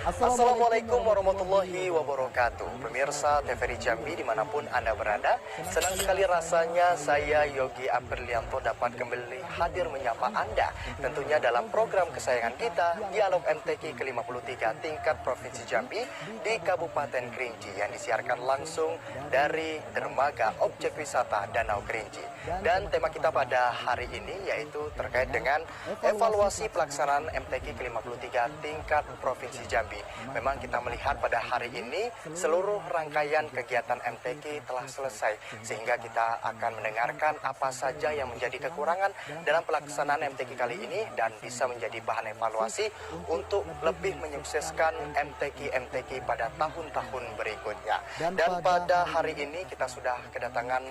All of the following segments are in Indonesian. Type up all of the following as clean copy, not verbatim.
Assalamualaikum warahmatullahi wabarakatuh. Pemirsa TVRI Jambi dimanapun Anda berada, senang sekali rasanya saya Yogi Aprilianto dapat kembali hadir menyapa Anda, tentunya dalam program kesayangan kita, Dialog MTQ ke-53 tingkat Provinsi Jambi di Kabupaten Kerinci yang disiarkan langsung dari Dermaga Objek Wisata Danau Kerinci. Dan tema kita pada hari ini yaitu terkait dengan evaluasi pelaksanaan MTQ ke-53 tingkat Provinsi Jambi. Memang kita melihat pada hari ini seluruh rangkaian kegiatan MTQ telah selesai, sehingga kita akan mendengarkan apa saja yang menjadi kekurangan dalam pelaksanaan MTQ kali ini dan bisa menjadi bahan evaluasi untuk lebih menyukseskan MTQ pada tahun-tahun berikutnya. Dan pada hari ini kita sudah kedatangan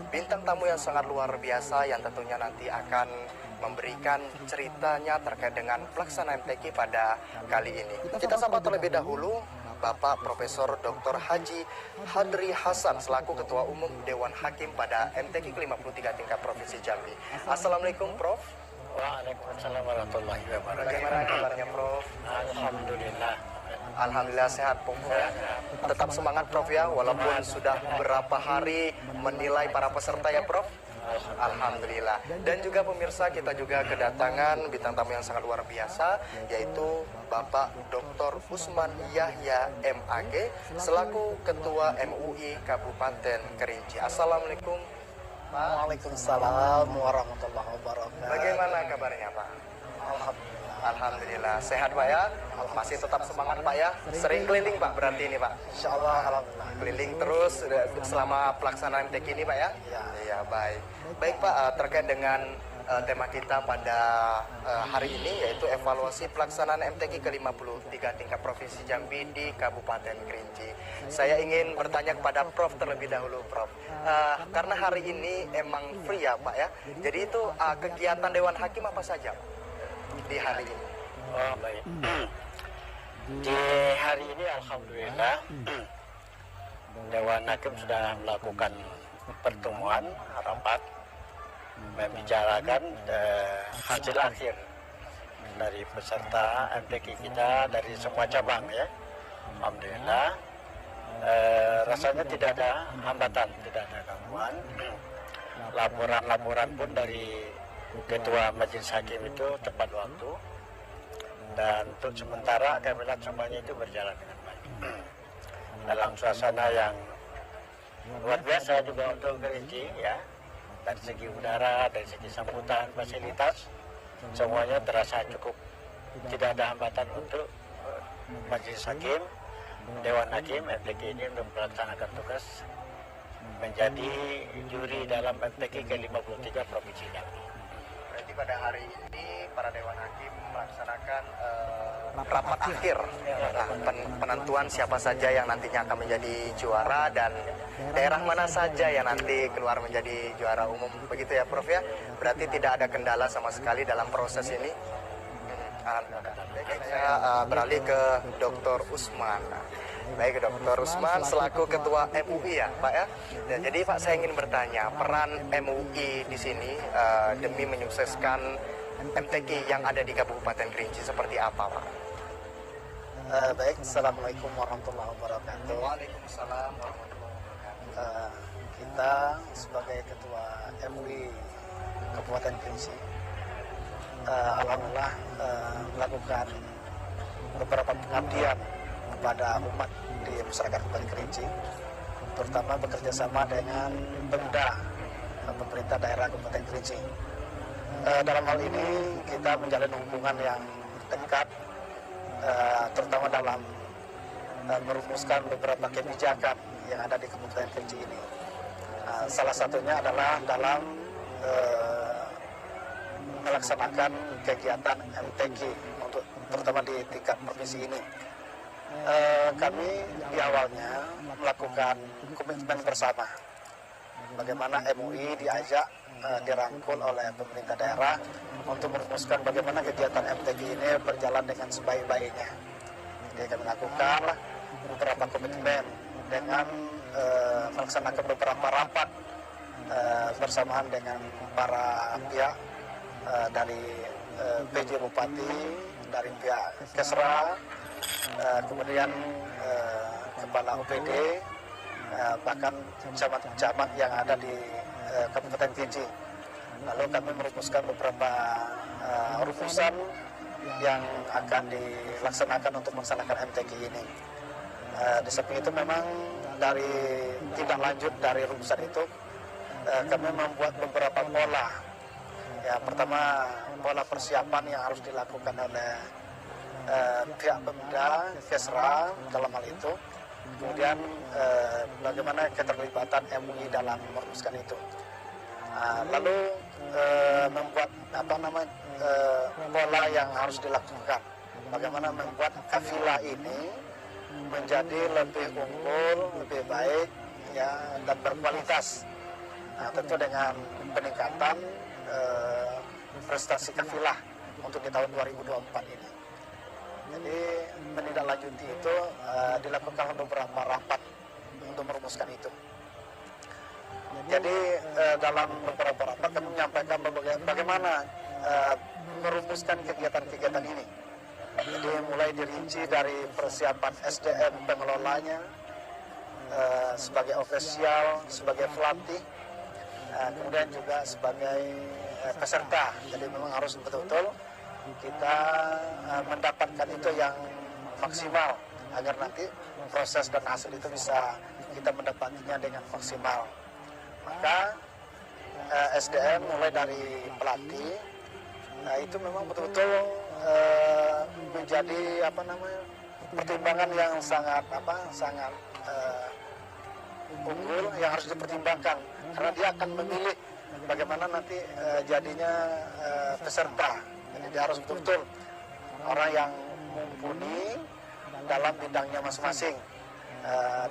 bintang tamu yang sangat luar biasa yang tentunya nanti akan memberikan ceritanya terkait dengan pelaksanaan MTQ pada kali ini. Kita sapa terlebih dahulu Bapak Profesor Dr. Haji Hadri Hasan selaku Ketua Umum Dewan Hakim pada MTQ ke-53 tingkat Provinsi Jambi. Assalamualaikum Prof. Waalaikumsalam warahmatullahi wabarakatuh. Bagaimana kabarnya Prof? Alhamdulillah. Alhamdulillah sehat Prof. Tetap semangat Prof ya, walaupun sudah beberapa hari menilai para peserta ya Prof. Alhamdulillah. Dan juga pemirsa, kita juga kedatangan bintang tamu yang sangat luar biasa, yaitu Bapak Dr. Usman Yahya MAG selaku Ketua MUI Kabupaten Kerinci. Assalamualaikum Pak. Waalaikumsalam warahmatullahi wabarakatuh. Bagaimana kabarnya Pak? Alhamdulillah. Alhamdulillah sehat Pak ya. Masih tetap semangat Pak ya. Sering keliling Pak berarti ini Pak. Insyaallah alhamdulillah. Keliling terus selama pelaksanaan MTQ ini Pak ya. Iya baik. Baik Pak, terkait dengan tema kita pada hari ini yaitu evaluasi pelaksanaan MTQ ke-53 tingkat Provinsi Jambi di Kabupaten Kerinci. Saya ingin bertanya kepada Prof terlebih dahulu Prof. Karena hari ini emang free ya Pak ya. Jadi itu kegiatan Dewan Hakim apa saja Pak di hari ini? Oh baik. Di hari ini alhamdulillah Dewan Hakim sudah melakukan pertemuan rapat membicarakan hasil akhir dari peserta MTQ kita dari semua cabang ya. Alhamdulillah rasanya tidak ada hambatan, tidak ada gangguan. Laporan-laporan pun dari Ketua Majelis Hakim itu tepat waktu, dan untuk sementara kami lihat semuanya itu berjalan dengan baik dalam suasana yang luar biasa juga untuk Kerinci ya. Dari segi udara, dari segi sambutan, fasilitas, semuanya terasa cukup. Tidak ada hambatan untuk Majelis Hakim, Dewan Hakim, MTQ ini untuk melaksanakan tugas menjadi juri dalam MTQ ke-53 Provinsi Jambi. Berarti pada hari ini para Dewan Hakim melaksanakan rapat akhir penentuan siapa saja yang nantinya akan menjadi juara dan daerah mana saja yang nanti keluar menjadi juara umum, begitu ya Prof ya. Berarti tidak ada kendala sama sekali dalam proses ini. Saya beralih ke Dr. Usman. Baik Dr. Usman selaku Ketua MUI ya Pak ya. Jadi Pak, saya ingin bertanya peran MUI di sini demi menyukseskan MTQ yang ada di Kabupaten Kerinci seperti apa Pak? Baik, Assalamualaikum warahmatullahi wabarakatuh. Waalaikumsalam warahmatullahi wabarakatuh. Kita sebagai Ketua MUI Kabupaten Kerinci alhamdulillah melakukan beberapa pengabdian kepada umat di masyarakat Kabupaten Kerinci, terutama bekerja sama dengan Pemda pemerintah daerah Kabupaten Kerinci. Dalam hal ini kita menjalin hubungan yang dekat, terutama dalam merumuskan beberapa kebijakan yang ada di Kabupaten Kerinci ini. Salah satunya adalah dalam melaksanakan kegiatan MTQ untuk terutama di tingkat provinsi ini. Kami di awalnya melakukan komitmen bersama bagaimana MUI diajak dirangkul oleh pemerintah daerah untuk merumuskan bagaimana kegiatan MTQ ini berjalan dengan sebaik-baiknya. Jadi kami lakukan beberapa komitmen dengan melaksanakan beberapa rapat bersamaan dengan para pihak dari PJ Bupati, dari pihak Kesra, kemudian kepala OPD, bahkan camat-camat yang ada di Kabupaten Kerinci. Lalu kami merumuskan beberapa rumusan yang akan dilaksanakan untuk melaksanakan MTQ ini. Di samping itu memang dari tindak lanjut dari rumusan itu kami membuat beberapa pola. Ya, pertama pola persiapan yang harus dilakukan oleh pihak Pemda, Kesra dalam hal itu. Kemudian bagaimana keterlibatan MUI dalam merumuskan itu. Lalu membuat pola yang harus dilakukan. Bagaimana membuat kafilah ini menjadi lebih unggul, lebih baik, ya, dan berkualitas. Nah, tentu dengan peningkatan prestasi kafilah untuk di tahun 2024 ini. Jadi menindaklanjuti itu dilakukan beberapa rapat untuk merumuskan itu. Jadi dalam beberapa rapat kami menyampaikan bagaimana merumuskan kegiatan-kegiatan ini. Jadi mulai dirinci dari persiapan SDM pengelolanya, sebagai ofisial, sebagai pelatih, kemudian juga sebagai peserta. Jadi memang harus betul-betul kita mendapatkan itu yang maksimal agar nanti proses dan hasil itu bisa kita mendapatinya dengan maksimal. Maka SDM mulai dari pelatih, itu memang betul-betul menjadi pertimbangan yang sangat unggul yang harus dipertimbangkan, karena dia akan memilih bagaimana nanti jadinya peserta. Jadi dia harus betul-betul orang yang mumpuni dalam bidangnya masing-masing,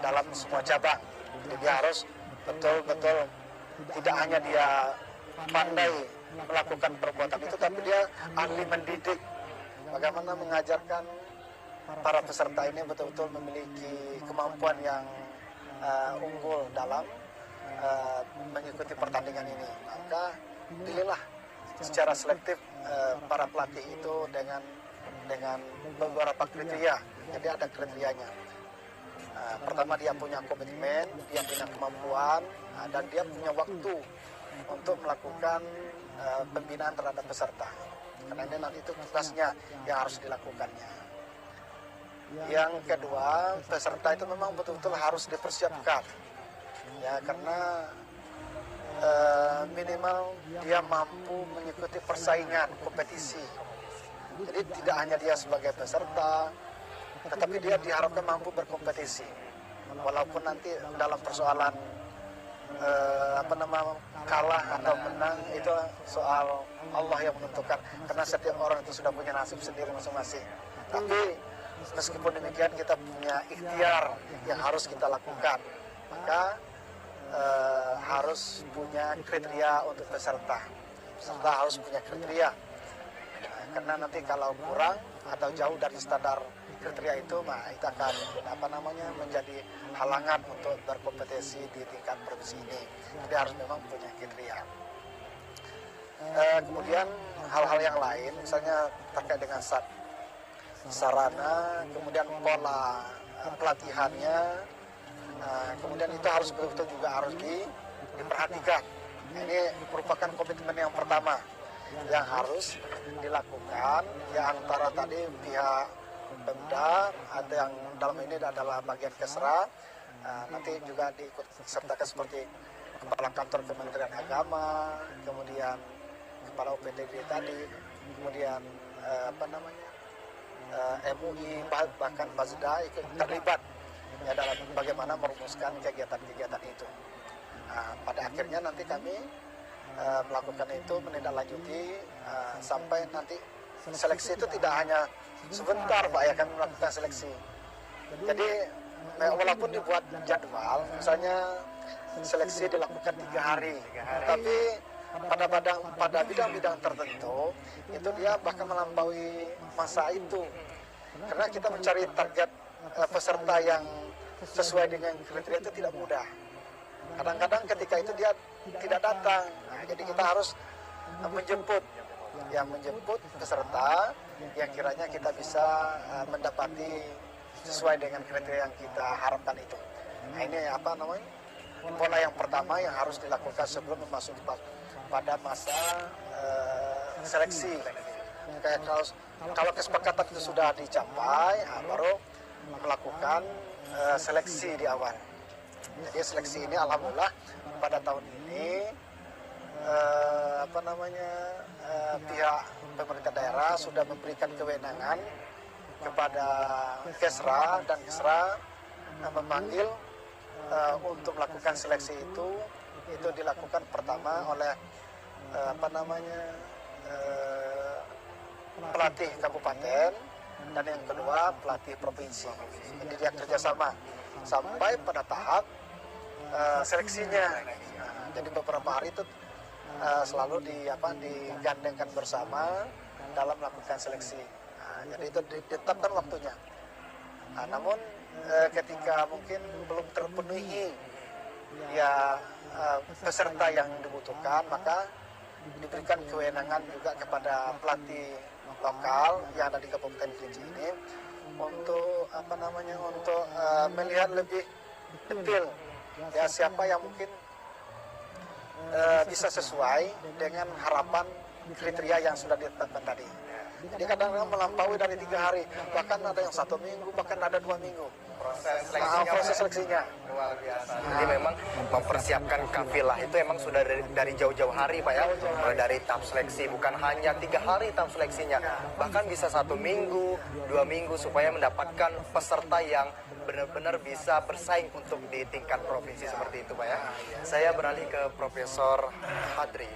dalam semua cabang. Jadi dia harus betul-betul tidak hanya dia pandai melakukan perbuatan itu, tapi dia ahli mendidik. Bagaimana mengajarkan para peserta ini betul-betul memiliki kemampuan yang unggul dalam mengikuti pertandingan ini. Maka pilihlah secara selektif para pelatih itu dengan beberapa kriteria. Jadi ada kriterianya. Pertama, dia punya komitmen, dia punya kemampuan, dan dia punya waktu untuk melakukan pembinaan terhadap peserta. Karena ini nanti itu tugasnya yang harus dilakukannya. Yang kedua, peserta itu memang betul-betul harus dipersiapkan. Ya, karena minimal dia mampu mengikuti persaingan kompetisi. Jadi tidak hanya dia sebagai peserta, tetapi dia diharapkan mampu berkompetisi. Walaupun nanti dalam persoalan kalah atau menang, itu soal Allah yang menentukan, karena setiap orang itu sudah punya nasib sendiri masing-masing. Tapi meskipun demikian, kita punya ikhtiar yang harus kita lakukan. Maka harus punya kriteria untuk peserta. Peserta harus punya kriteria. Karena nanti kalau kurang atau jauh dari standar kriteria itu, itu akan menjadi halangan untuk berkompetisi di tingkat provinsi ini. Jadi harus memang punya kriteria. Kemudian hal-hal yang lain, misalnya terkait dengan sarana, kemudian pola pelatihannya, kemudian itu harus betul-betul juga harus diperhatikan. Ini merupakan komitmen yang pertama yang harus dilakukan, ya, antara tadi pihak Pemda, ada yang dalam ini adalah bagian Kesra, nanti juga diikut sertakan seperti Kepala Kantor Kementerian Agama, kemudian Kepala UPTD tadi, kemudian MUI, bahkan Bazda ikut terlibat, ya, dalam bagaimana merumuskan kegiatan-kegiatan itu. Pada akhirnya nanti kami melakukan itu, menindaklanjuti sampai nanti seleksi itu tidak hanya sebentar, Pak, ya, kami melakukan seleksi. Jadi walaupun dibuat jadwal, misalnya seleksi dilakukan 3 hari, tapi pada bidang-bidang tertentu itu dia bahkan melampaui masa itu, karena kita mencari target peserta yang sesuai dengan kriteria itu tidak mudah. Kadang-kadang ketika itu dia tidak datang, jadi kita harus menjemput yang menjemput peserta yang kiranya kita bisa mendapati sesuai dengan kriteria yang kita harapkan itu. Nah, ini apa namanya? Pola yang pertama yang harus dilakukan sebelum memasuki pada masa seleksi. Kayak kalau kesepakatan itu sudah dicapai, baru melakukan seleksi di awal. Jadi seleksi ini alhamdulillah pada tahun ini pihak pemerintah daerah sudah memberikan kewenangan kepada Kesra, dan Kesra memanggil untuk melakukan seleksi itu dilakukan pertama oleh pelatih kabupaten, dan yang kedua pelatih provinsi. Jadi dia kerjasama sampai pada tahap seleksinya. Jadi beberapa hari itu selalu digandengkan bersama dalam melakukan seleksi. Jadi itu ditetapkan waktunya. Namun ketika mungkin belum terpenuhi peserta yang dibutuhkan, maka diberikan kewenangan juga kepada pelatih lokal yang ada di Kabupaten Kerinci ini untuk melihat lebih detail siapa yang mungkin bisa sesuai dengan harapan kriteria yang sudah ditetapkan tadi. Jadi kadang-kadang melampaui dari 3 hari, bahkan ada yang 1 minggu, bahkan ada 2 minggu. Proses seleksinya luar biasa. Jadi memang mempersiapkan kafilah itu emang sudah dari jauh-jauh hari Pak ya. Mulai dari tahap seleksi, bukan hanya 3 hari tahap seleksinya, bahkan bisa 1 minggu, 2 minggu supaya mendapatkan peserta yang benar-benar bisa bersaing untuk di tingkat provinsi seperti itu Pak ya. Saya beralih ke Profesor Hadri.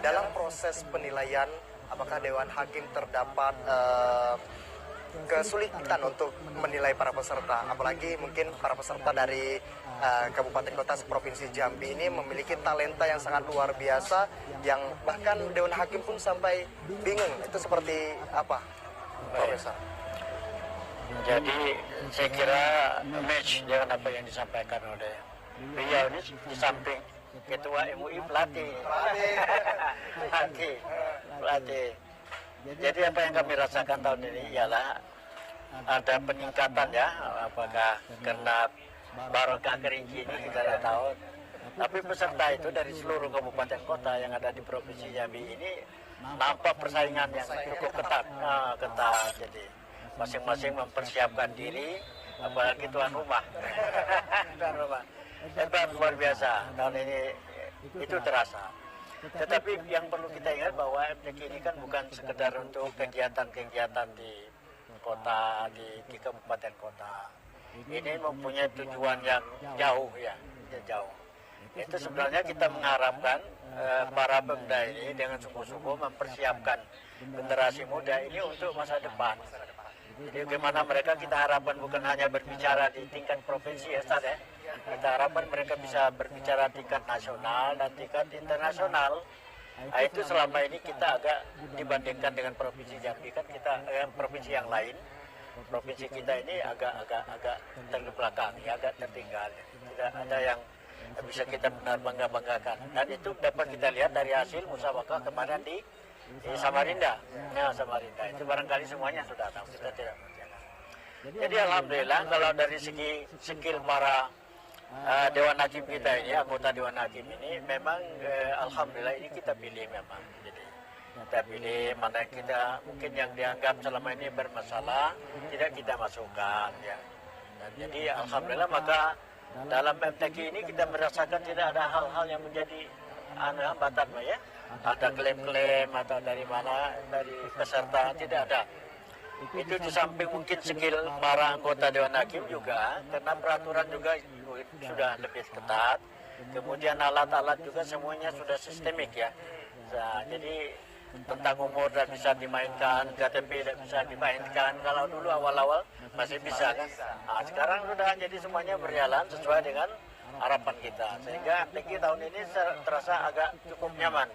Dalam proses penilaian, apakah Dewan Hakim terdapat kesulitan untuk menilai para peserta, apalagi mungkin para peserta dari kabupaten kota provinsi Jambi ini memiliki talenta yang sangat luar biasa, yang bahkan Dewan Hakim pun sampai bingung itu seperti apa, Profesor? Jadi saya kira match dengan apa yang disampaikan oleh beliau ini, di samping Ketua MUI pelatih. Jadi apa yang kami rasakan tahun ini ialah ada peningkatan ya, apakah karena Barokah Kerinci ini kita tidak tahu. Tapi peserta itu dari seluruh kabupaten kota yang ada di Provinsi Jambi ini nampak persaingan yang cukup ketat. Jadi masing-masing mempersiapkan diri, apalagi tuan rumah. Hebat, luar biasa. Tahun ini itu terasa. Tetapi yang perlu kita ingat bahwa MTQ ini kan bukan sekedar untuk kegiatan-kegiatan di kota, di kabupaten kota. Ini mempunyai tujuan yang jauh ya, jauh. Itu sebenarnya kita mengharapkan para pemuda ini dengan sungguh-sungguh mempersiapkan generasi muda ini untuk masa depan. Jadi bagaimana mereka kita harapkan bukan hanya berbicara di tingkat provinsi ya Ustaz ya. Kita harapkan mereka bisa berbicara tingkat nasional dan tingkat internasional. Nah, itu selama ini kita agak dibandingkan dengan provinsi Jambi kan kita provinsi yang lain. Provinsi kita ini agak terbelakang, ya, agak tertinggal. Tidak ada yang bisa kita benar banggakan. Dan itu dapat kita lihat dari hasil musyawarah kemarin di Samarinda. Ya, Samarinda. Itu barangkali semuanya sudah tahu. Kita tidak mengerjakan. Jadi alhamdulillah kalau dari segi skill para Dewan Hakim kita ini, anggota Dewan Hakim ini memang alhamdulillah ini kita pilih memang. Jadi kita pilih mana kita mungkin yang dianggap selama ini bermasalah tidak kita masukkan ya. Dan jadi alhamdulillah maka dalam MTQ ini kita merasakan tidak ada hal-hal yang menjadi hambatan ya. Ada klaim-klaim atau dari mana dari peserta tidak ada. Itu di samping mungkin skill para anggota Dewan Hakim juga karena peraturan juga sudah lebih ketat. Kemudian alat-alat juga semuanya sudah sistemik ya. Nah, jadi tentang umur tidak bisa dimainkan, KTP tidak bisa dimainkan. Kalau dulu awal-awal masih bisa kan. Nah, sekarang sudah jadi semuanya berjalan sesuai dengan harapan kita. Sehingga MTQ tahun ini terasa agak cukup nyaman.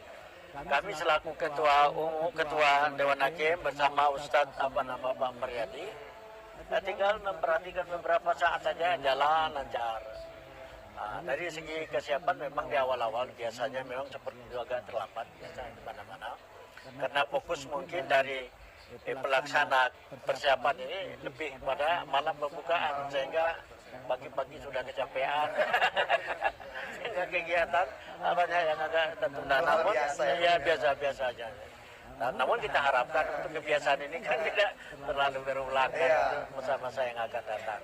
Kami selaku ketua Dewan Hakim bersama Ustadz Pak Maryadi, tinggal memperhatikan beberapa saat saja jalan lancar. Nah, dari segi kesiapan memang di awal-awal biasanya memang seperti itu agak terlambat biasa di mana-mana. karena fokus mungkin dari pelaksana persiapan ini lebih pada malam pembukaan, sehingga pagi-pagi sudah kecapean. Sehingga kegiatan apanya yang agak tertunda, namun ya biasa-biasa aja. Namun kita harapkan untuk kebiasaan ini kan tidak terlalu berulang kan masa-masa yang akan datang.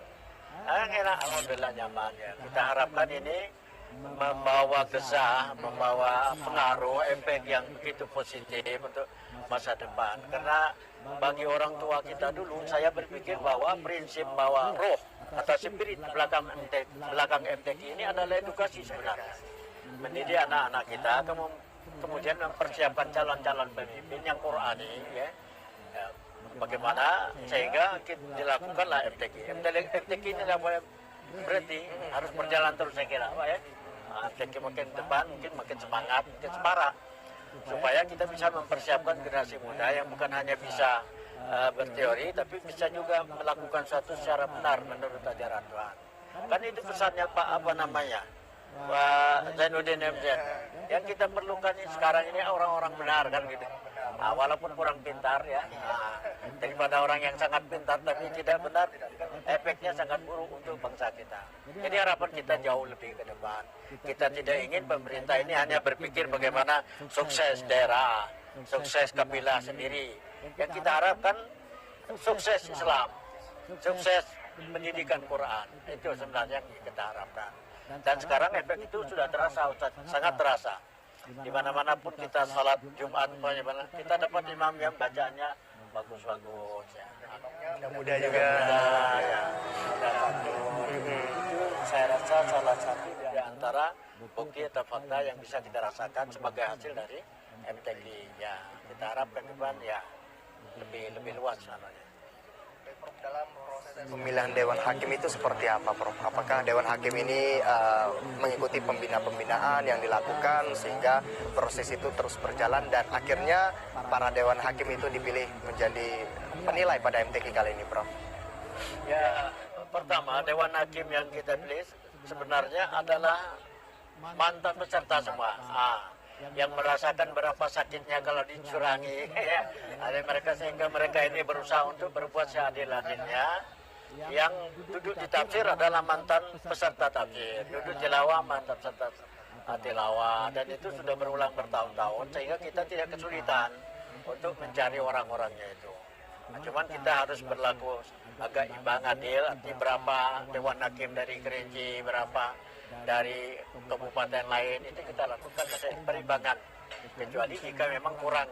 Enak, alhamdulillah nyaman ya. Kita harapkan ini membawa gesah, membawa pengaruh, efek yang begitu positif untuk masa depan. Karena bagi orang tua kita dulu, saya berpikir bahwa prinsip bahwa roh atau spirit belakang MTQ ini adalah edukasi sebenarnya. Mendidik anak-anak kita, kemudian mempersiapkan calon-calon pemimpin yang Qurani, ya. Bagaimana sehingga dilakukanlah MTQ. MTQ ini berarti harus berjalan terus, saya kira, Pak, ya. MTQ makin depan, mungkin makin semangat, makin semarak, supaya kita bisa mempersiapkan generasi muda yang bukan hanya bisa berteori, tapi bisa juga melakukan sesuatu secara benar menurut ajaran Tuhan. Kan itu pesannya Pak Zainuddin MZ. Yang kita perlukan sekarang ini orang-orang benar kan gitu. Nah, walaupun kurang pintar ya, daripada orang yang sangat pintar tapi tidak benar, efeknya sangat buruk untuk bangsa kita. Jadi harapan kita jauh lebih ke depan. Kita tidak ingin pemerintah ini hanya berpikir bagaimana sukses daerah, sukses kabilah sendiri. Yang kita harapkan sukses Islam, sukses pendidikan Quran. Itu sebenarnya yang kita harapkan. Dan sekarang efek itu sudah terasa, Ustaz, sangat terasa. Di mana-mana pun kita salat Jumat, kita dapat imam yang bacaannya bagus-bagus. Ya. Muda juga. Ya. Itu saya rasa salah satu di antara bukti atau fakta yang bisa kita rasakan sebagai hasil dari MTQ. Ya, kita harapkan depan ya lebih luas namanya. Dalam proses pemilihan Dewan Hakim itu seperti apa, Prof? Apakah Dewan Hakim ini mengikuti pembinaan yang dilakukan sehingga proses itu terus berjalan dan akhirnya para Dewan Hakim itu dipilih menjadi penilai pada MTQ kali ini, Prof? Ya, pertama Dewan Hakim yang kita pilih sebenarnya adalah mantan peserta semua. Yang merasakan berapa sakitnya kalau dicurangi, ya. Ada mereka sehingga mereka ini berusaha untuk berbuat seadil-adilnya. Yang duduk di tafsir adalah mantan peserta tafsir, duduk tilawah mantan peserta tilawah, dan itu sudah berulang bertahun-tahun sehingga kita tidak kesulitan untuk mencari orang-orangnya itu. Nah, cuman kita harus berlaku agak imbang adil, arti berapa Dewan Hakim dari Kerinci, berapa dari kabupaten lain, itu kita lakukan perimbangan. Kecuali jika memang kurang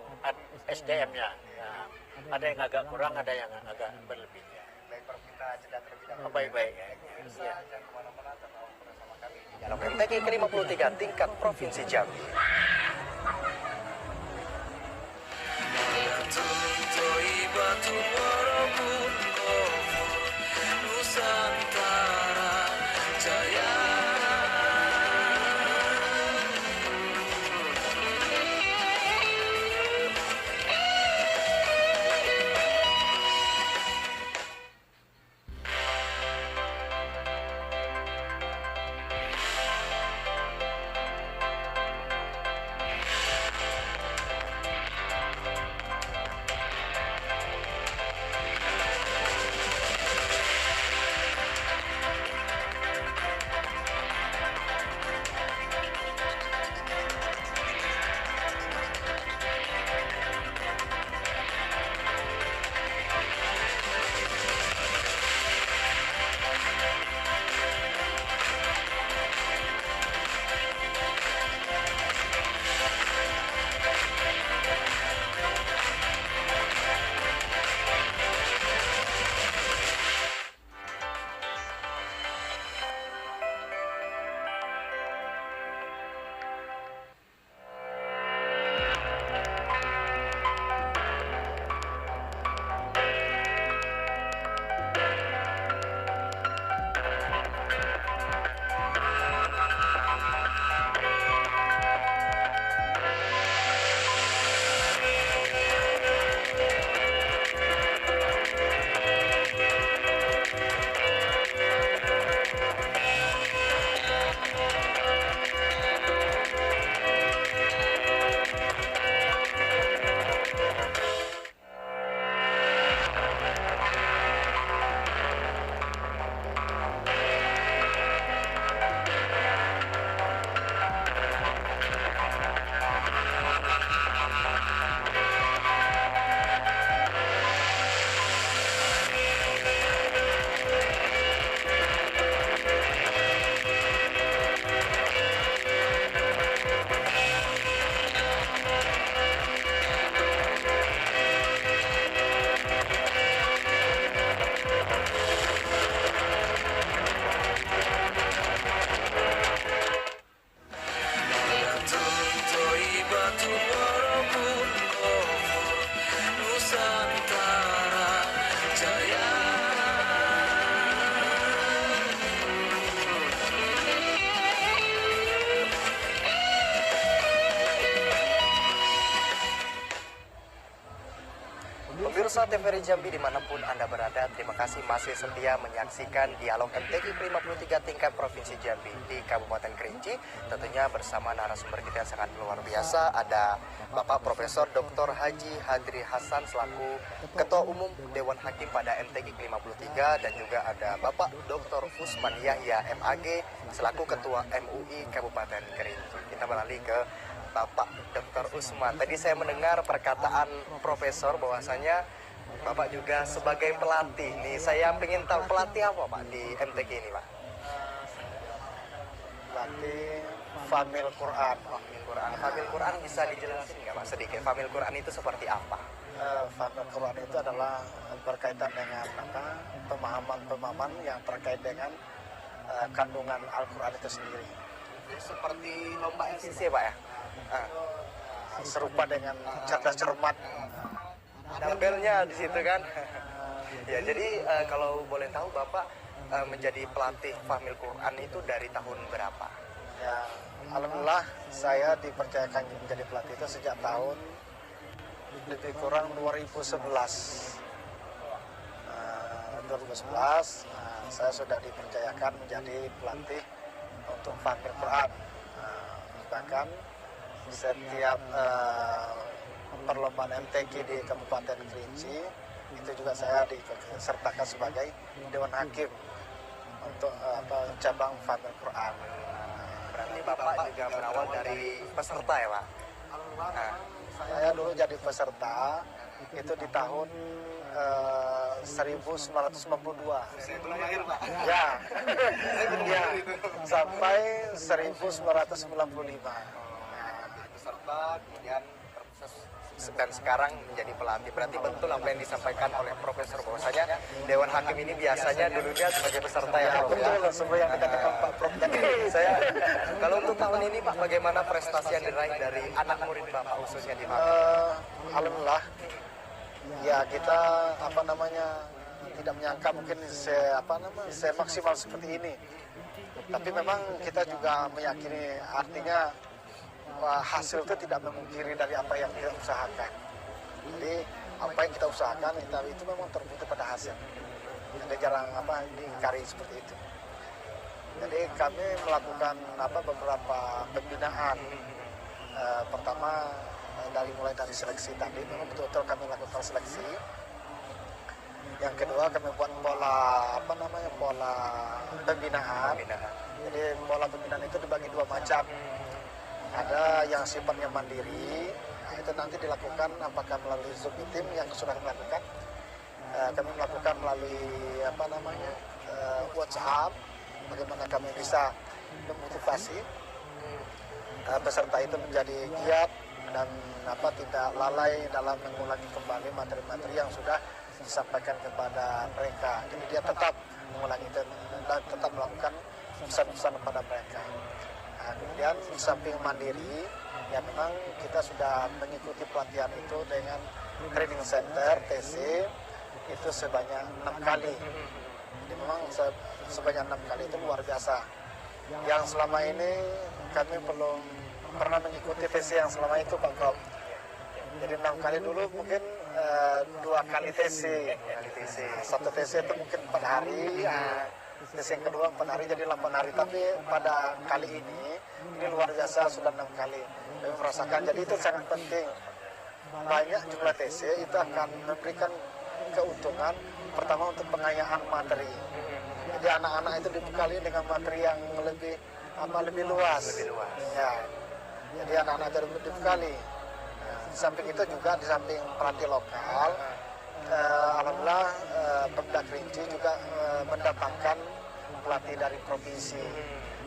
SDM-nya. Nah, ada yang agak kurang, ada yang agak berlebih. Baik, Prof, kita jeda terlebih dahulu. Baik-baik. Ya. Jangan kemana-mana, tetap bersama kami di dalam MTQ ke-53 tingkat Provinsi Jambi. Nusantara Jaya. Pemirsa TVRI Jambi dimanapun Anda berada, terima kasih masih setia menyaksikan dialog MTQ ke-53 tingkat Provinsi Jambi di Kabupaten Kerinci. Tentunya bersama narasumber kita yang sangat luar biasa, ada Bapak Profesor Dr. Haji Hadri Hasan selaku Ketua Umum Dewan Hakim pada MTQ ke-53, dan juga ada Bapak Dr. Usman Yahya MAG selaku Ketua MUI Kabupaten Kerinci. Kita beralih ke Bapak Dr. Usman. Tadi saya mendengar perkataan Profesor bahwasanya Bapak juga sebagai pelatih. Nih, saya ingin tahu pelatih apa Pak di MTQ ini Pak? Pelatih Famil Quran. Famil Quran. Famil Quran bisa dijelasin nggak Pak sedikit? Famil Quran itu seperti apa? Famil Quran itu adalah berkaitan dengan pemahaman yang terkait dengan kandungan Al-Quran itu sendiri. Seperti lomba MCC Pak ya? Serupa dengan cerdas cermat. Dabelnya di situ kan. Ya, jadi kalau boleh tahu Bapak menjadi pelatih Famil Quran itu dari tahun berapa? Ya, alhamdulillah saya dipercayakan menjadi pelatih itu sejak tahun lebih kurang 2011. 2011 saya sudah dipercayakan menjadi pelatih untuk Famil Quran. Bahkan setiap perlombaan MTQ di Kabupaten Kerinci itu juga saya disertakan sebagai Dewan Hakim untuk cabang Famil Quran. Berarti Bapak juga berawal dari peserta ya Pak? Saya dulu jadi peserta itu di tahun 1992. Saya belum lahir Pak. Ya, ya, sampai 1995. Peserta, kemudian dan sekarang menjadi pelatih. Berarti betul apa yang disampaikan oleh Profesor bahwasanya Dewan Hakim ini biasanya dulunya sebagai peserta ya Prof, ya? Betul, seperti yang dikatakan Pak Prof tadi. Saya, kalau untuk tahun ini Pak, bagaimana prestasi yang diraih dari anak murid Bapak khususnya di Bapak? Alhamdulillah, ya kita tidak menyangka mungkin saya maksimal seperti ini. Tapi memang kita juga meyakini, artinya hasil itu tidak memungkiri dari apa yang kita usahakan. Jadi apa yang kita usahakan itu memang terbukti pada hasil. Jadi jarang diingkari seperti itu. Jadi kami melakukan beberapa pembinaan. Pertama mulai dari seleksi tadi, memang betul-betul kami lakukan seleksi. Yang kedua kami buat pola pembinaan. Jadi pola pembinaan itu dibagi dua macam. Ada yang sifatnya mandiri, itu nanti dilakukan apakah melalui Zoom meeting yang sudah kami lakukan. Kami melakukan melalui WhatsApp, bagaimana kami bisa memotivasi peserta itu menjadi giat dan tidak lalai dalam mengulangi kembali materi-materi yang sudah disampaikan kepada mereka. Jadi dia tetap mengulangi dan tetap melakukan pesan-pesan kepada mereka. Kemudian di samping mandiri, ya memang kita sudah mengikuti pelatihan itu dengan training center TC itu sebanyak 6 kali. Jadi memang sebanyak 6 kali itu luar biasa. Yang selama ini kami belum pernah mengikuti TC yang selama itu Pak Prof. Jadi 6 kali dulu mungkin 2 kali TC. Satu TC itu mungkin 4 hari. TC yang kedua 4 hari, jadi 8 hari. Tapi pada kali ini luar biasa, sudah 6 kali. Kami merasakan, jadi itu sangat penting. Banyak jumlah TC itu akan memberikan keuntungan pertama untuk pengayaan materi. Jadi anak-anak itu dibekali dengan materi yang lebih luas. Ya. Jadi anak-anak itu dibekali. Di samping itu juga di samping pelatih lokal, alhamdulillah Pemda Kerinci juga mendatangkan pelatih dari provinsi.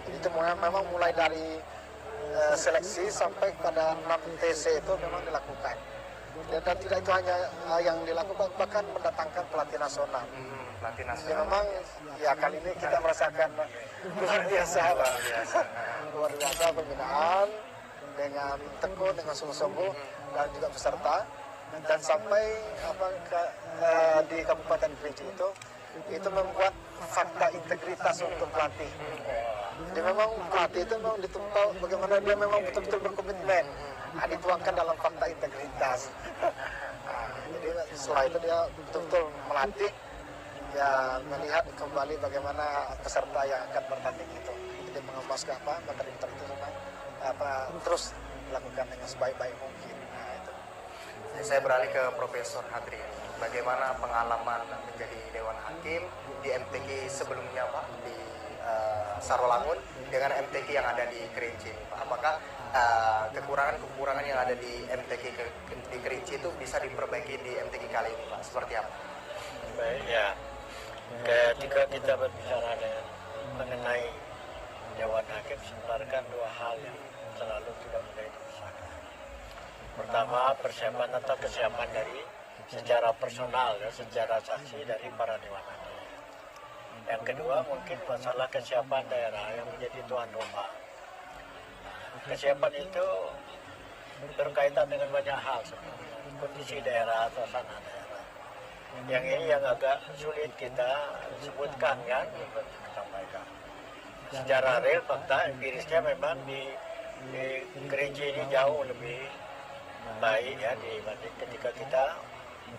Jadi itu memang mulai dari seleksi sampai pada 6 TC itu memang dilakukan. Dan tidak itu hanya yang dilakukan, bahkan mendatangkan pelatih nasional. Pelatih Jadi nasional. memang ya kali ini kita merasakan luar biasa. Luar biasa pembinaan dengan tekun, dengan sungguh-sungguh dan juga peserta. Dan sampai di Kabupaten Kerinci itu membuat fakta integritas untuk pelatih. Jadi memang pelatih itu memang ditempa bagaimana dia memang betul-betul berkomitmen. Dituangkan dalam fakta integritas. Jadi setelah itu dia betul-betul melatih, ya melihat kembali bagaimana peserta yang akan bertanding itu. Jadi mengemas ke materi-materi itu supaya terus dilakukan dengan sebaik-baik mungkin. Nah, itu. Saya beralih ke Profesor Hadri. Bagaimana pengalaman menjadi Dewan Hakim di MTQ sebelumnya Pak, di Sarolangun dengan MTQ yang ada di Kerinci Pak? Apakah kekurangan-kekurangan yang ada di MTQ di Kerinci itu bisa diperbaiki di MTQ kali ini Pak? Seperti apa? Baik ya, ketika kita berbicara mengenai Dewan Hakim, sebenarnya dua hal yang selalu tidak mudah dipisahkan. Pertama, persiapan atau kesiapan dari secara personal, ya, secara saksi dari para Dewan Hakim. Yang kedua, mungkin masalah kesiapan daerah yang menjadi tuan rumah. Kesiapan itu berkaitan dengan banyak hal sebenarnya. Kondisi daerah, suasana daerah. Yang ini yang agak sulit kita sebutkan kan, sampaikan. Secara real, fakta empirisnya memang di Kerinci ini jauh lebih baik ya dibanding ketika kita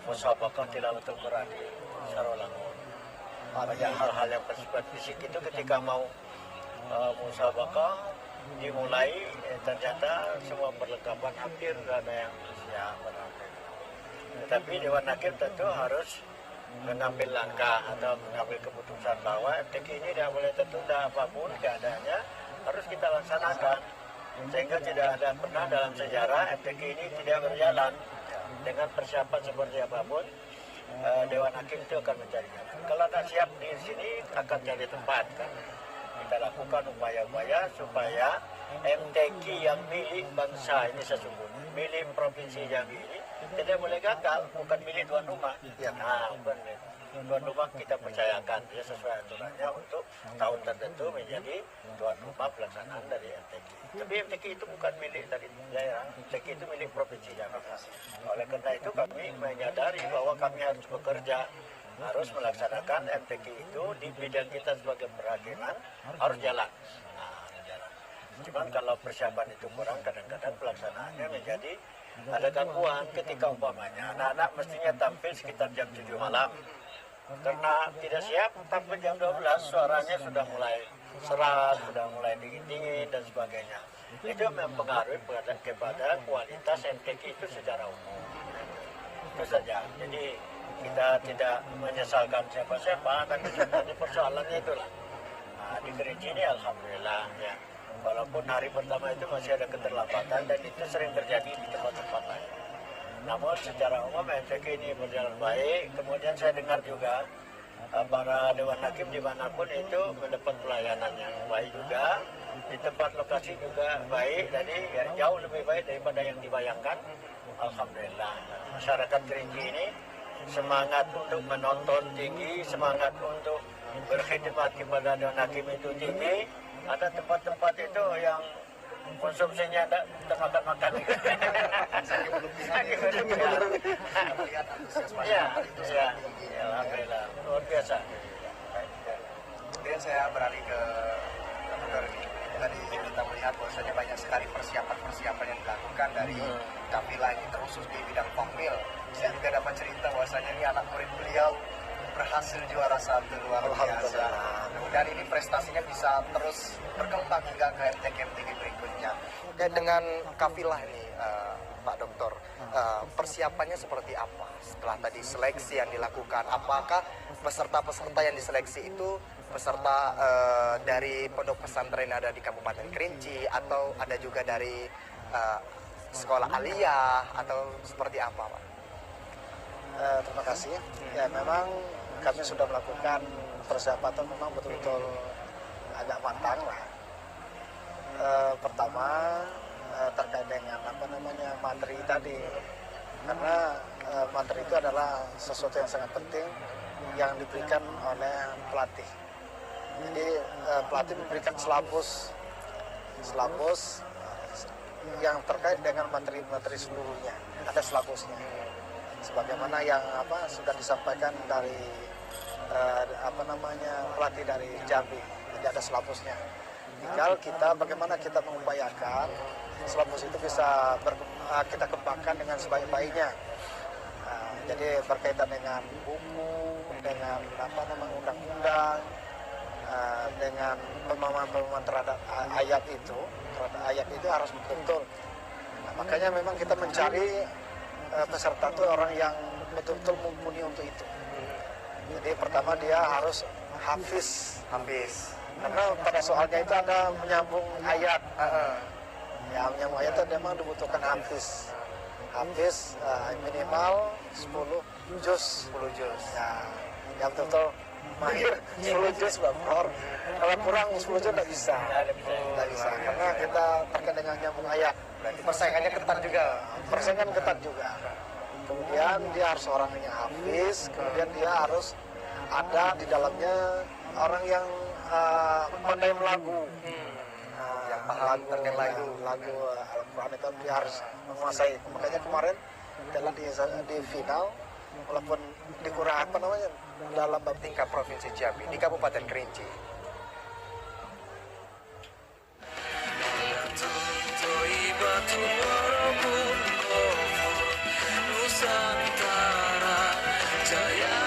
musabaqah tilawatul Quran di Sarolangun. Banyak hal-hal yang bersifat fisik itu ketika mau musabaqah dimulai, ternyata semua perlengkapan hampir ada yang siap. Tetapi Dewan Hakim tentu harus mengambil langkah atau mengambil keputusan bahwa MTQ ini tidak boleh tertunda apapun keadaannya, harus kita laksanakan. Sehingga tidak ada pernah dalam sejarah MTQ ini tidak berjalan. Dengan persiapan seperti apapun, Dewan Hakim itu akan mencari jalan. Kalau tidak siap di sini akan cari tempat kan. Kita lakukan upaya-upaya supaya MTQ yang milik bangsa ini sesungguhnya, milik Provinsi Jambi ini tidak boleh gagal, bukan milik tuan rumah. Ya, nah, bukan tuan rumah kita percayakan dia sesuai aturannya untuk tahun tertentu menjadi tuan rumah pelaksanaan dari MTQ. Tapi MTQ itu bukan milik dari daerah, MTQ itu milik Provinsi Jambi. Oleh karena itu kami menyadari bahwa kami harus bekerja, harus melaksanakan MTQ itu di bidang kita sebagai perhakiman harus jalan. Cuman kalau persiapan itu kurang, kadang-kadang pelaksanaannya menjadi ada gangguan ketika umpamanya anak-anak mestinya tampil sekitar jam 7 malam. Karena tidak siap, tampil jam 12, suaranya sudah mulai serak, sudah mulai dingin-dingin dan sebagainya. Itu mempengaruhi kepada kualitas MTQ itu secara umum. Itu saja. Jadi kita tidak menyesalkan siapa-siapa, tapi sebenarnya persoalannya itulah. Nah, di Kerinci ini alhamdulillah ya. Walaupun hari pertama itu masih ada keterlambatan dan itu sering terjadi di tempat-tempat lain. Namun secara umum MTQ ini berjalan baik. Kemudian saya dengar juga para Dewan Hakim dimanapun itu mendapat pelayanan yang baik juga. Di tempat lokasi juga baik, jadi ya, jauh lebih baik daripada yang dibayangkan. Alhamdulillah. Masyarakat Kerinci ini semangat untuk menonton tinggi, semangat untuk berkhidmat kepada Dewan Hakim itu tinggi. Ada tempat-tempat itu yang konsumsinya ada makan-makan. Ya, alhamdulillah, luar biasa. Kemudian saya beralih ke dokter ini. Tadi kita melihat bahwasanya banyak sekali persiapan-persiapan yang dilakukan dari kafilah ini, terkhusus di bidang formil. Saya juga dapat cerita bahwasanya ini anak murid beliau berhasil juara 1 luar biasa. Dan ini prestasinya bisa terus berkembang hingga ke MTQ berikutnya. Dan dengan kafilah ini, Pak Dokter, persiapannya seperti apa? Setelah tadi seleksi yang dilakukan, apakah peserta-peserta yang diseleksi itu peserta dari pondok pesantren ada di Kabupaten Kerinci atau ada juga dari sekolah aliyah atau seperti apa, Pak? Terima kasih. Ya memang kami sudah melakukan persiapan memang betul-betul agak matang lah. Pertama terkait dengan materi tadi, karena materi itu adalah sesuatu yang sangat penting yang diberikan oleh pelatih. Jadi pelatih memberikan selapus yang terkait dengan materi seluruhnya, ada selapusnya. Sebagaimana yang sudah disampaikan dari pelatih dari Jambi, jadi ada selapusnya. Tinggal bagaimana kita mengupayakan selapus itu bisa kita kembangkan dengan sebaik-baiknya. Jadi berkaitan dengan buku, dengan apa namanya undang-undang, dengan pemahaman terhadap ayat itu harus betul-betul. Nah, makanya memang kita mencari peserta itu orang yang betul-betul mumpuni untuk itu. Jadi pertama dia harus hafiz, karena pada soalnya itu ada menyambung ayat. Ya, menyambung ayat itu memang dibutuhkan hafiz minimal 10 juz. Ya, yang betul-betul mahir 10 juz Bapak. Kalau kurang 10 juz tidak bisa. Karena kita terkait dengan nyambung ayat. Berarti persaingannya ketat juga. Kemudian dia harus orang yang hafiz, kemudian dia harus ada di dalamnya orang yang pandai melagu. Yang paham terkait lagu Al-Quran itu dia harus menguasai. Makanya kemarin dalam di final, walaupun dikurang dalam tingkat Provinsi Jambi di Kabupaten Kerinci. Thaibatun walaupun kufur, Nusantara Jaya.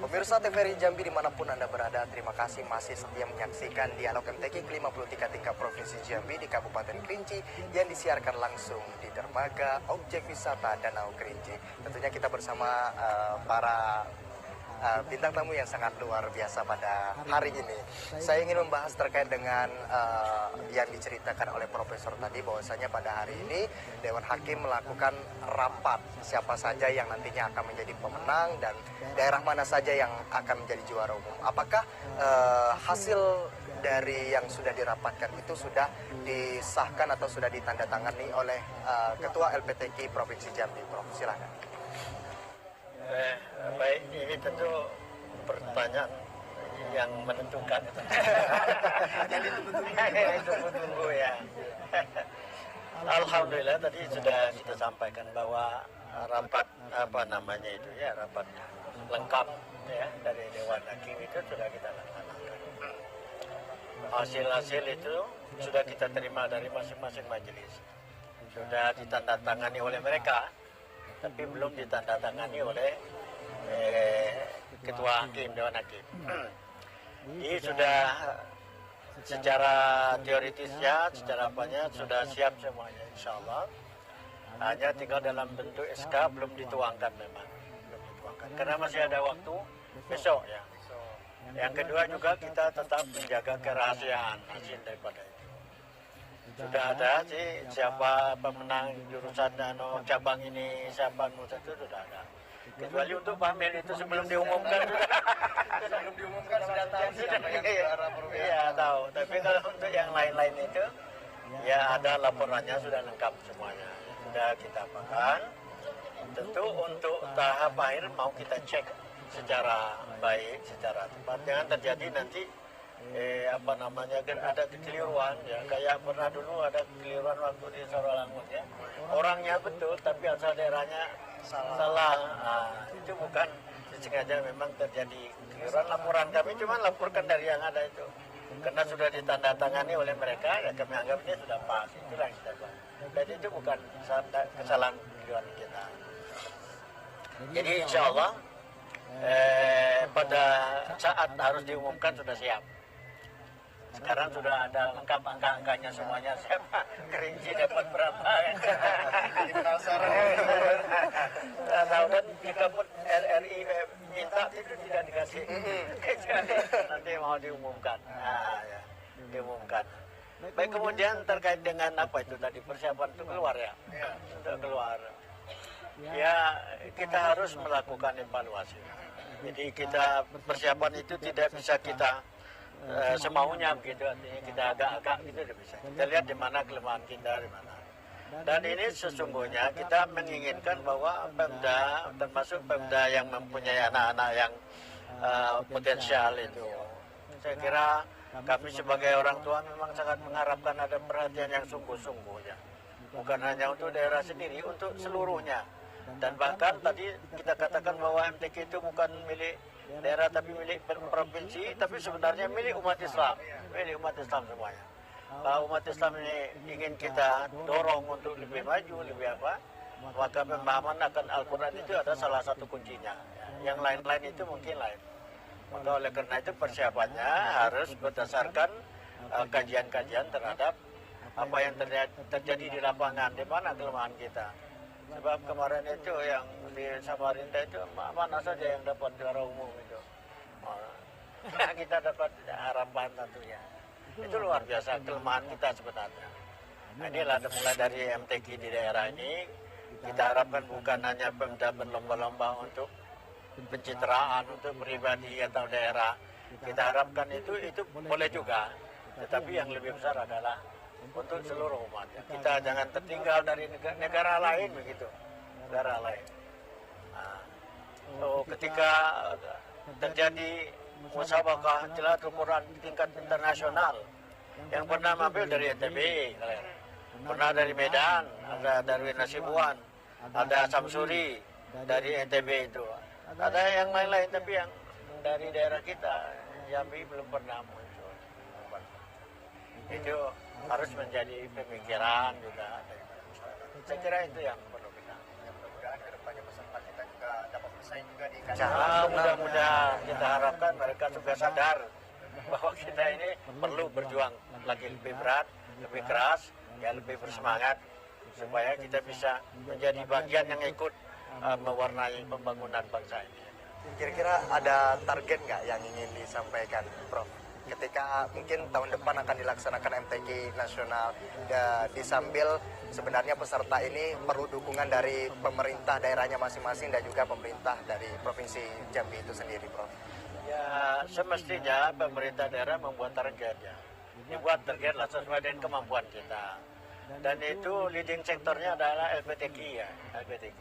Pemirsa TVRI Jambi dimanapun Anda berada, terima kasih masih setia menyaksikan Dialog MTQ ke-53 tingkat Provinsi Jambi di Kabupaten Kerinci yang disiarkan langsung di dermaga objek wisata Danau Kerinci. Tentunya kita bersama para bintang tamu yang sangat luar biasa pada hari ini. Saya ingin membahas terkait dengan yang diceritakan oleh Profesor tadi, bahwasanya pada hari ini Dewan Hakim melakukan rapat siapa saja yang nantinya akan menjadi pemenang dan daerah mana saja yang akan menjadi juara umum. Apakah hasil dari yang sudah dirapatkan itu sudah disahkan atau sudah ditandatangani oleh Ketua LPTK Provinsi Jambi? Prof, silakan. Baik, ini tentu pertanyaan yang menentukan. Yang ditunggu ya. Alhamdulillah tadi sudah kita sampaikan bahwa rapat rapat lengkap ya dari Dewan Hakim itu sudah kita laksanakan. Hasil-hasil itu sudah kita terima dari masing-masing majelis. Sudah ditandatangani oleh mereka. tapi belum ditandatangani oleh Ketua Hakim, Dewan Hakim. Jadi sudah secara teoritisnya, secara apanya sudah siap semuanya, insya Allah. Hanya tinggal dalam bentuk SK belum dituangkan memang, belum dituangkan. Karena masih ada waktu besok ya. Yang kedua juga kita tetap menjaga kerahasiaan hasil daripada itu. Sudah ada sih siapa pemenang jurusan cabang ini, siapa itu sudah ada. Kecuali untuk Pamil itu sebelum diumumkan Sebelum diumumkan sudah tahu siapa yang juara Prof. Iya tahu. Tapi kalau untuk yang lain-lain itu ya ada laporannya sudah lengkap semuanya. Sudah kita apakan. Tentu untuk tahap akhir mau kita cek secara baik, secara tepat. Jangan terjadi nanti kan ada kekeliruan ya, kayak pernah dulu ada kekeliruan waktu di Sorolangun ya. Orangnya betul tapi asal daerahnya salah. Nah, itu bukan sengaja, memang terjadi kekeliruan. Laporan kami cuma laporkan dari yang ada itu. Karena sudah ditandatangani oleh mereka, ya kami anggapnya sudah pas. Itulah yang kita buat. Dan itu bukan kesalahan kekeliruan kita. Jadi insya Allah pada saat harus diumumkan sudah siap. Sekarang sudah ada lengkap angka-angkanya semuanya. Siapa Kerinci dapat berapa? Jadi penasaran. Tahu kan jika pun RRI minta itu tidak dikasih. Kecuali nanti mau diumumkan. Nah, ya, diumumkan. Baik, kemudian terkait dengan apa itu tadi persiapan untuk keluar ya, untuk keluar. Ya kita harus melakukan evaluasi. Jadi kita persiapan itu tidak bisa kita semaunya begitu, artinya kita agak-agak gitu tidak bisa. Kita lihat di mana kelemahan kita, di mana. Dan ini sesungguhnya kita menginginkan bahwa Pemda, termasuk Pemda yang mempunyai anak-anak yang potensial itu. Saya kira kami sebagai orang tua memang sangat mengharapkan ada perhatian yang sungguh-sungguh ya. Bukan hanya untuk daerah sendiri, untuk seluruhnya. Dan bahkan tadi kita katakan bahwa MTQ itu bukan milik daerah tapi milik provinsi, tapi sebenarnya milik umat Islam, milik umat Islam semuanya. Kalau umat Islam ini ingin kita dorong untuk lebih maju, lebih apa, maka pemahaman akan Al-Quran itu ada salah satu kuncinya. Yang lain-lain itu mungkin lain. Maka oleh karena itu persiapannya harus berdasarkan kajian-kajian terhadap apa yang terjadi di lapangan, di mana kelemahan kita. Sebab kemarin itu yang di Samarinda itu mana saja yang dapat juara umum itu. Kita dapat harapan tentunya. Itu luar biasa kelemahan kita sebenarnya. Nah, inilah mulai dari MTQ di daerah ini, kita harapkan bukan hanya Pemda berlomba-lomba untuk pencitraan untuk pribadi atau daerah. Kita harapkan itu boleh juga. Tetapi yang lebih besar adalah untuk seluruh umat. Kita jangan tertinggal dari negara lain begitu, negara lain. Nah, ketika terjadi musabaqah Tilawatul Quran tingkat internasional, yang pernah mampir dari NTB, pernah dari Medan, ada dari Nasibuan, ada Samsuri dari NTB itu, ada yang lain-lain, tapi yang dari daerah kita Jambi belum pernah muncul. Itu harus menjadi pemikiran juga. Saya kira itu yang perlu kita. Mudah-mudahan kedepannya peserta kita juga dapat bersaing juga di kancah. Mudah-mudahan kita harapkan mereka juga sadar bahwa kita ini perlu berjuang lagi lebih berat, lebih keras, ya lebih bersemangat supaya kita bisa menjadi bagian yang ikut mewarnai pembangunan bangsa ini. Kira-kira ada target nggak yang ingin disampaikan, Prof? Ketika mungkin tahun depan akan dilaksanakan MTQ nasional, di sambil sebenarnya peserta ini perlu dukungan dari pemerintah daerahnya masing-masing dan juga pemerintah dari Provinsi Jambi itu sendiri, Prof. Ya semestinya pemerintah daerah membuat target ya. Dibuat target lah sesuai dengan kemampuan kita. Dan itu leading sektornya adalah LPTQ ya, LPTQ.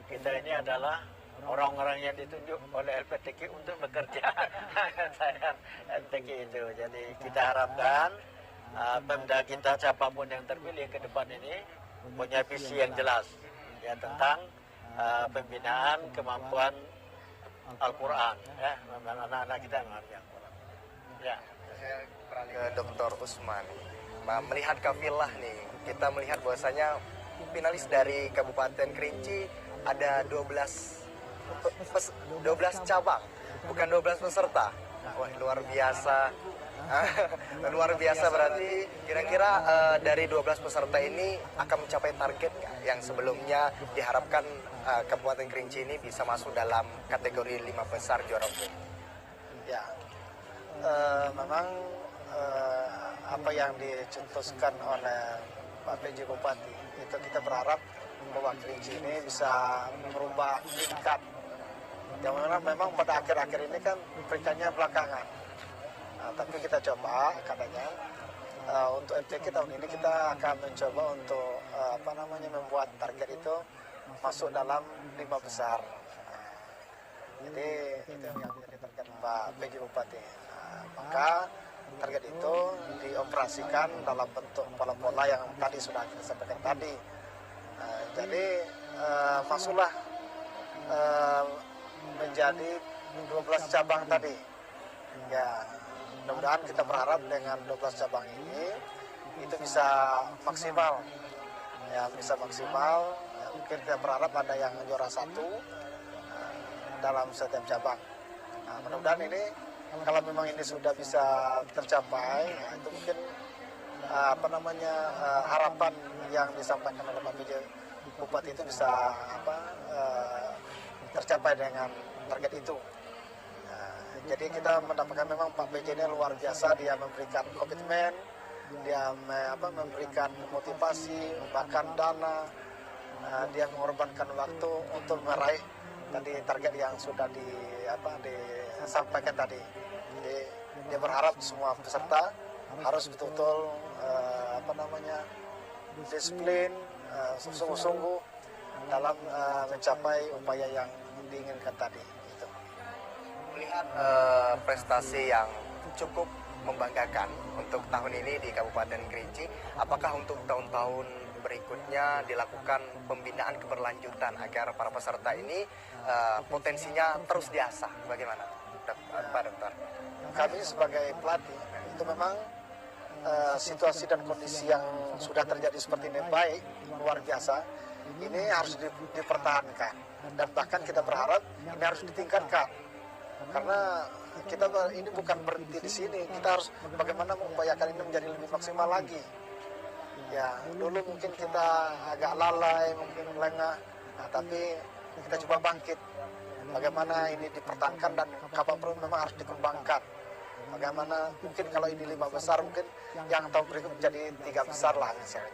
Kita ini adalah orang-orang yang ditunjuk oleh LPTQ untuk bekerja saya LPTQ itu. Jadi kita harapkan Pemda kita siapapun yang terpilih ke depan ini punya visi yang jelas ya tentang pembinaan kemampuan Al-Quran ya, anak-anak kita mengerti Al-Quran. Ya. Saya beralih ke Dr. Usman. Melihat kafilah nih, kita melihat bahwasanya finalis dari Kabupaten Kerinci ada 12 cabang, bukan 12 peserta. Wah, luar biasa. Luar biasa, berarti kira-kira dari 12 peserta ini akan mencapai target nggak? Yang sebelumnya diharapkan Kabupaten Kerinci ini bisa masuk dalam kategori 5 besar juara umum. Ya, memang apa yang dicetuskan oleh Pak PJ Bupati itu kita berharap bahwa Kerinci ini bisa merubah peringkat. Yang mana memang pada akhir-akhir ini kan peringkatnya belakangan. Tapi kita coba katanya untuk MTQ tahun ini kita akan mencoba untuk membuat target itu masuk dalam 5 besar. Jadi itu yang ditargetkan Pak PJ Bupati. Maka target itu dioperasikan dalam bentuk pola-pola yang tadi sudah kita sampaikan tadi. Jadi masuklah menjadi 12 cabang tadi. Ya, mudah-mudahan kita berharap dengan 12 cabang ini itu bisa maksimal. Ya, bisa maksimal. Ya, mungkin kita berharap ada yang juara 1 dalam setiap cabang. Nah, mudah-mudahan ini kalau memang ini sudah bisa tercapai, ya, itu mungkin harapan yang disampaikan oleh Pak PJ Bupati itu bisa tercapai dengan target itu. Jadi kita mendapatkan memang Pak PJ ini luar biasa, dia memberikan komitmen, dia memberikan motivasi, bahkan dana, dia mengorbankan waktu untuk meraih tadi target yang sudah disampaikan tadi. Jadi dia berharap semua peserta harus betul-betul disiplin, sungguh-sungguh dalam mencapai upaya yang diinginkan tadi. Melihat prestasi yang cukup membanggakan untuk tahun ini di Kabupaten Kerinci, apakah untuk tahun-tahun berikutnya dilakukan pembinaan keberlanjutan agar para peserta ini potensinya terus diasah? Bagaimana, Pak Dokter? Kami sebagai pelatih itu memang situasi dan kondisi yang sudah terjadi seperti ini baik, luar biasa, ini harus dipertahankan, dan bahkan kita berharap ini harus ditingkatkan. Karena kita ini bukan berhenti di sini, kita harus bagaimana mengupayakan ini menjadi lebih maksimal lagi. Ya, dulu mungkin kita agak lalai, mungkin lengah, tapi kita coba bangkit. Bagaimana ini dipertahankan dan kapal perlu memang harus dikembangkan. Bagaimana mungkin kalau ini 5 besar, mungkin yang tahun berikut menjadi 3 besar lah misalnya.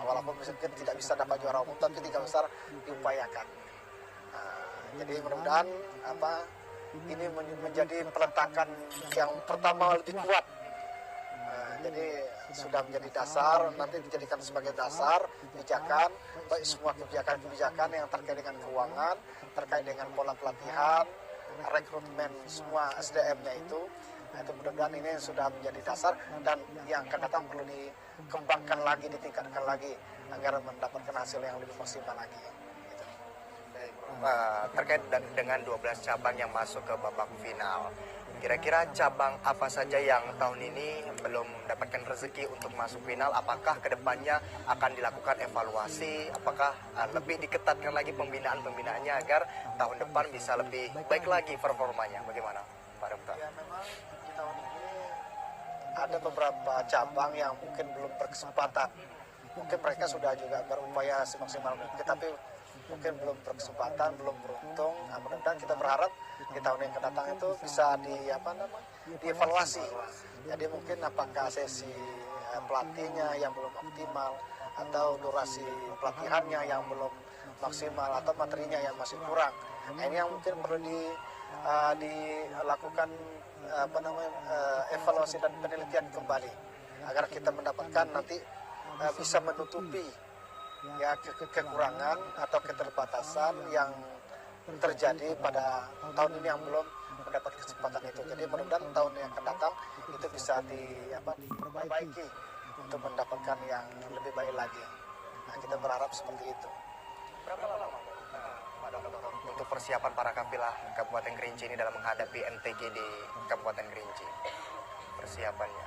Walaupun mungkin tidak bisa dapat juara umum, tapi 3 besar diupayakan. Jadi mudah-mudahan ini menjadi peletakan yang pertama lebih kuat. Jadi sudah menjadi dasar, nanti dijadikan sebagai dasar kebijakan, baik semua kebijakan-kebijakan yang terkait dengan keuangan, terkait dengan pola pelatihan, rekrutmen semua SDM-nya itu. Itu mudah-mudahan ini sudah menjadi dasar, dan yang akan datang perlu dikembangkan lagi, ditingkatkan lagi agar mendapatkan hasil yang lebih maksimal lagi. Terkait dengan 12 cabang yang masuk ke babak final, kira-kira cabang apa saja yang tahun ini belum mendapatkan rezeki untuk masuk final? Apakah kedepannya akan dilakukan evaluasi? Apakah lebih diketatkan lagi pembinaannya agar tahun depan bisa lebih baik lagi performanya? Bagaimana, Pak Dokter? Ya, memang di tahun ini ada beberapa cabang yang mungkin belum berkesempatan. Mungkin mereka sudah juga berupaya semaksimal mungkin, tapi mungkin belum berkesempatan, belum beruntung. Nah, mudah-mudahan kita berharap di tahun yang akan datang itu bisa dievaluasi. Jadi mungkin apakah sesi pelatihnya yang belum optimal, atau durasi pelatihannya yang belum maksimal, atau materinya yang masih kurang. Nah, ini yang mungkin perlu dilakukan evaluasi dan penelitian kembali agar kita mendapatkan nanti bisa menutupi ya kekurangan atau keterbatasan yang terjadi pada tahun ini yang belum mendapat kesempatan itu. Jadi mudah-mudahan tahun yang akan datang itu bisa diperbaiki untuk mendapatkan yang lebih baik lagi. Nah, kita berharap seperti itu. Berapa lama Pak Dokter untuk persiapan para kafilah Kabupaten Kerinci ini dalam menghadapi MTG di Kabupaten Kerinci? Persiapannya?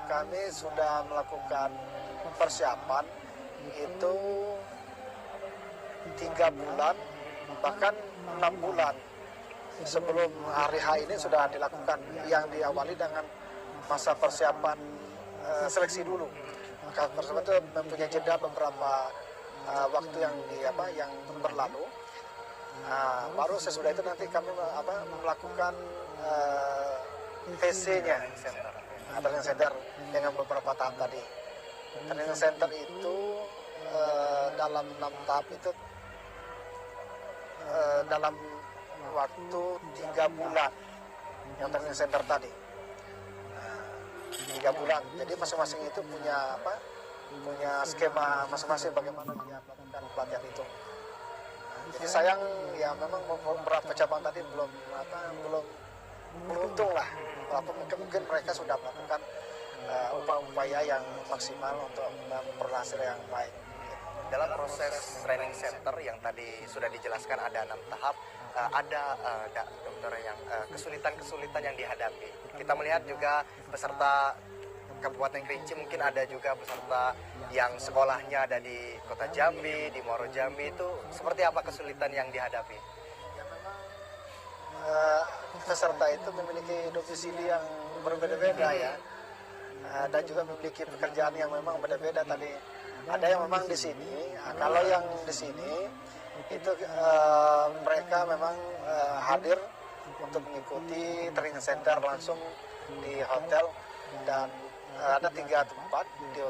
Kami sudah melakukan persiapan itu 3 bulan bahkan 6 bulan sebelum hari H ini sudah dilakukan, yang diawali dengan masa persiapan seleksi dulu. Maka persiapan itu mempunyai jeda beberapa waktu yang berlalu. Baru sesudah itu nanti kami melakukan TC-nya, training center dengan beberapa tahap tadi. Training center itu dalam 6 tahap itu dalam waktu 3 bulan yang training center tadi. 3 bulan. Jadi masing-masing itu punya skema masing-masing bagaimana dia melakukan pelatihan itu. Jadi sayang ya memang beberapa cabang tadi belum beruntung lah. Walaupun mungkin mereka sudah melakukan upaya yang maksimal untuk memperoleh hasil yang baik. Dalam proses training center yang tadi sudah dijelaskan ada 6 tahap, ada dokter yang kesulitan-kesulitan yang dihadapi. Kita melihat juga peserta Kabupaten Kerinci, mungkin ada juga peserta yang sekolahnya ada di Kota Jambi, di Muaro Jambi, itu seperti apa kesulitan yang dihadapi? Ya memang peserta itu memiliki domisili yang berbeda-beda ya, dan juga memiliki pekerjaan yang memang berbeda tadi. Ada yang memang di sini, kalau yang di sini itu mereka memang hadir untuk mengikuti training center langsung di hotel, dan ada 3 tempat di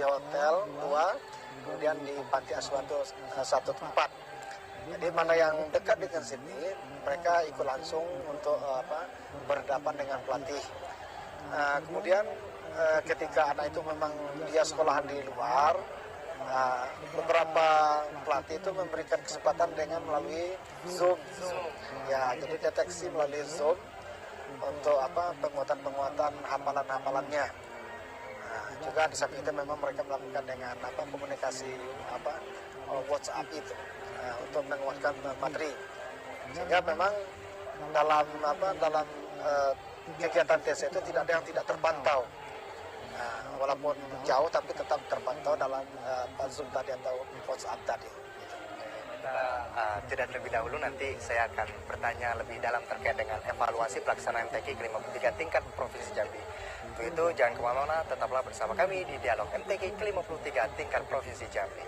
hotel 2, kemudian di panti asuhan itu 1 tempat. Jadi mana yang dekat dengan sini mereka ikut langsung untuk berhadapan dengan pelatih. Kemudian ketika anak itu memang dia sekolahan di luar, beberapa pelatih itu memberikan kesempatan dengan melalui Zoom. Ya, jadi deteksi melalui Zoom untuk penguatan hafalannya. Juga di samping itu memang mereka melakukan dengan komunikasi WhatsApp itu untuk menguatkan materi. Sehingga memang dalam kegiatan tes itu tidak ada yang tidak terpantau. Walaupun jauh tapi tetap terpantau dalam Zoom tadi atau WhatsApp tadi. Kita jeda terlebih dahulu, nanti saya akan bertanya lebih dalam terkait dengan evaluasi pelaksanaan MTQ ke-53 tingkat Provinsi Jambi. Untuk itu jangan kemana-mana, tetaplah bersama kami di Dialog MTQ ke-53 tingkat Provinsi Jambi.